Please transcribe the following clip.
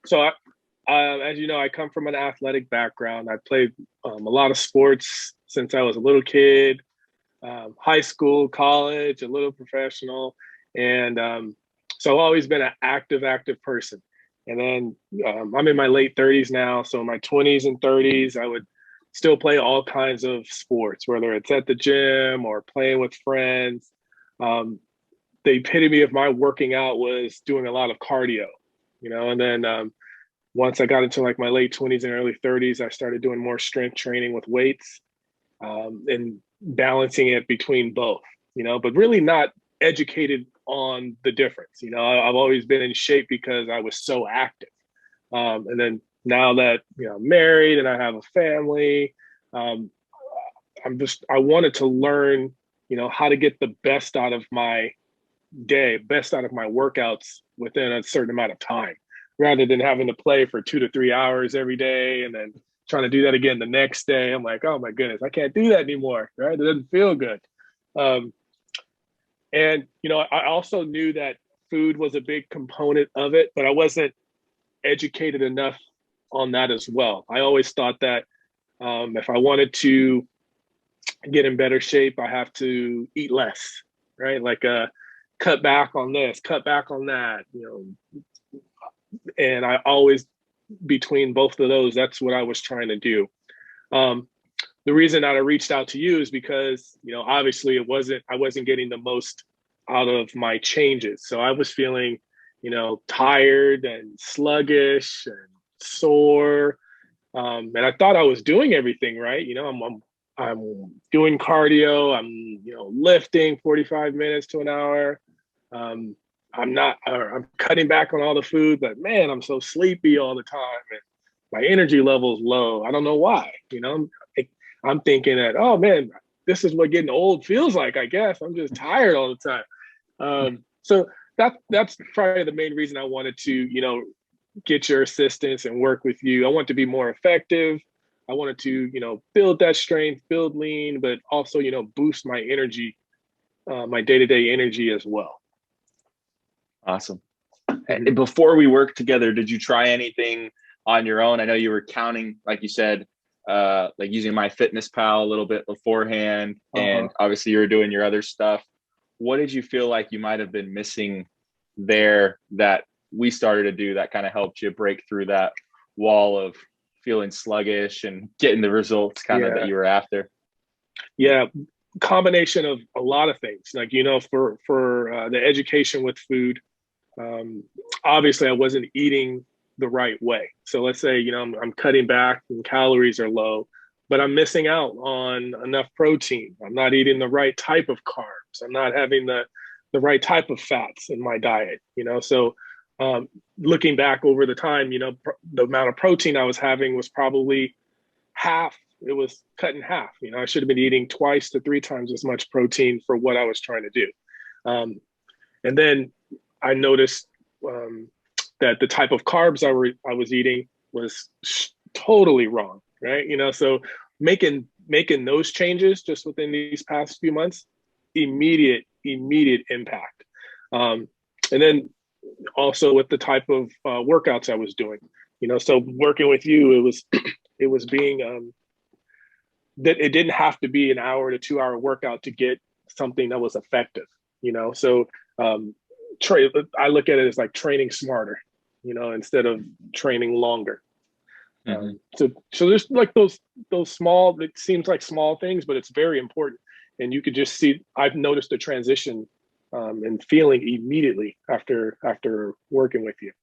So as you know, I come from an athletic background. I played a lot of sports since I was a little kid, high school, college, a little professional, and so I've always been an active person. And then I'm in my late 30s now, so in my 20s and 30s, I would still play all kinds of sports, whether it's at the gym or playing with friends. Um, the epitome of my working out was doing a lot of cardio, and then once I got into like my late 20s and early 30s, I started doing more strength training with weights, and balancing it between both, but really not educated on the difference. I've always been in shape because I was so active. And then now that, I'm married and I have a family, um, I wanted to learn, how to get the best out of my day, best out of my workouts within a certain amount of time, rather than having to play for 2 to 3 hours every day and then trying to do that again the next day. I'm like, oh my goodness, I can't do that anymore. Right? It doesn't feel good. Um, and I also knew that food was a big component of it, but I wasn't educated enough on that as well. I always thought that if I wanted to get in better shape, I have to eat less, right? Like cut back on this, cut back on that, and I always, between both of those, that's what I was trying to do. Um, the reason that I reached out to you is because, obviously I wasn't getting the most out of my changes. So I was feeling, tired and sluggish and sore. And I thought I was doing everything right. I'm doing cardio. I'm, lifting 45 minutes to an hour. Um, I'm not, I'm cutting back on all the food, but man, I'm so sleepy all the time. And my energy level is low. I don't know why, I'm thinking that, oh man, this is what getting old feels like. I guess I'm just tired all the time. So that's probably the main reason I wanted to, get your assistance and work with you. I want to be more effective. I wanted to, build that strength, build lean, but also, boost my energy, my day-to-day energy as well. Awesome. Mhm. And before we worked together, did you try anything on your own? I know you were counting, like you said, like using MyFitnessPal a little bit beforehand, Uh-huh. and obviously you were doing your other stuff. What did you feel like you might have been missing there that we started to do that kind of helped you break through that wall of feeling sluggish and getting the results kind of that Yeah. you were after? Yeah. Combination of a lot of things. Like, for the education with food, um, obviously I wasn't eating the right way. So let's say, I'm cutting back and calories are low, but I'm missing out on enough protein. I'm not eating the right type of carbs. I'm not having the right type of fats in my diet, So looking back over the time, the amount of protein I was having was probably half. It was cut in half. I should have been eating twice to three times as much protein for what I was trying to do. Um, and then I noticed um, that the type of carbs I was eating was totally wrong, right? So making those changes just within these past few months, immediate impact. Um, and then also with the type of workouts I was doing, so working with you, it was being that it didn't have to be an hour to 2 hour workout to get something that was effective, So um, I look at it as like training smarter, instead of training longer. Mm-hmm. So there's like those small. It seems like small things, but it's very important. And you could just see. I've noticed a transition and feeling immediately after working with you.